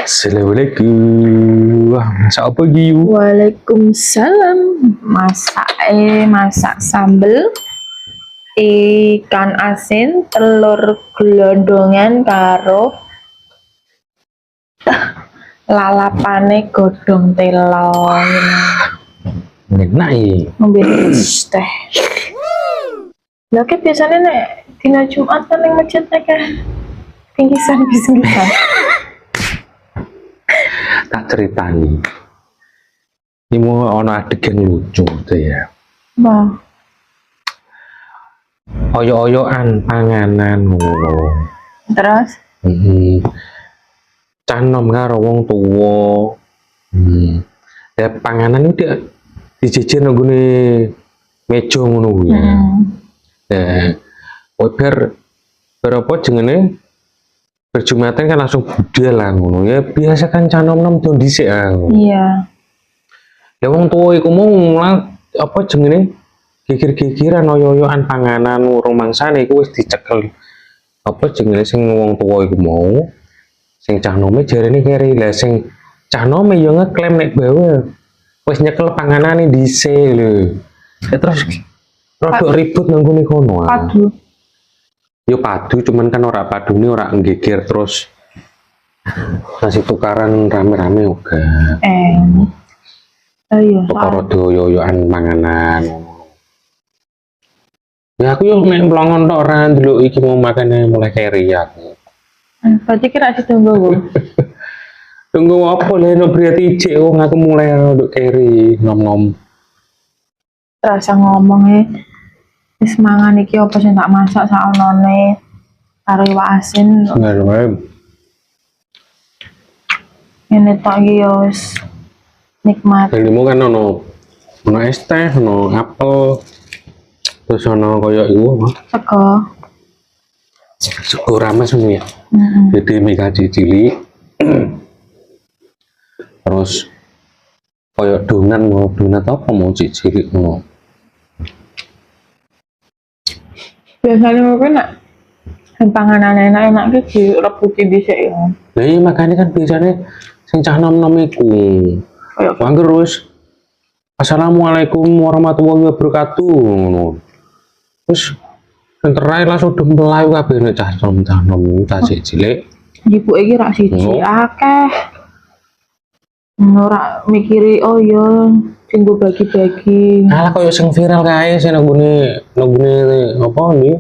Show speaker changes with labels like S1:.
S1: Assalamualaikum. Wah, masak apa Giyu?
S2: Waalaikumsalam. Masak sambel ikan asin, telur glodongan karo lalapane godhong telon.
S1: Enak iki.
S2: Ngombe teh. Lah ki biasane nek dina Jumat kan ning masjid akeh pinggisan.
S1: Tak ceritani. Ini mau ono adegan lucu tuh ya.
S2: Wah,
S1: Oyo-oyoan panganan ngono.
S2: terus
S1: Canom karo wong tuwa. Ya panganan itu dijejjer nang gone meja ngono kuwi. Berapa jenenge berjumatan kan langsung budal lah ngono ya, biasa kan canom-nom tuh dhisik ah.
S2: iya.
S1: Ya wong tuwa iku mau apa jenenge gigir-gigiran oyo-oyoan panganan urung mangsane iku wis dicekel. Apa jenenge sing wong tuwa iku mau sing cah nome jarene keri, lah sing cah nome yo ngeklaim nek bae wis nyekel panganane dhisik lho. Terus rodok ribut nang ngene kono.
S2: Padu.
S1: Yo padu cuman kan ora padune ora nggigir terus masih tukaran rame-rame uga.
S2: Iya.
S1: Perkara doyo-yoan panganan. Ya aku yo mek mlongon tok ora ndelok iki mau makane mulai keri aku.
S2: Berarti kira ditunggu Bu.
S1: Tunggu apa le no berarti cek wong aku mulai nduk keri nom-nom.
S2: Terasa ngomongnya wis mangan iki apa sing tak masak saonone karo iwak asin. Ini tok iki yo wis nikmat.
S1: Dalimu kan ono es teh, ono apel, terus ono koyo iku
S2: Sego.
S1: sego rames ngono ya. Jadi mie kaji cilik. Terus koyo donat apa mau cilik ngono.
S2: Biasanya mungkin nak panganan enak-enak iki direbuti dhisik ya.
S1: Lah iya makanya kan biasanya sing cah nom-nom iku. Wangger wis Assalamualaikum warahmatullahi wabarakatuh ngono. Terus enterai langsung melayu kabeh nek cah nom cah cilik.
S2: Ibu iki rak siji akeh. Ora mikiri oh ya tinggal bagi-bagi.
S1: Alah koyo sing viral kae sing nang gone apa iki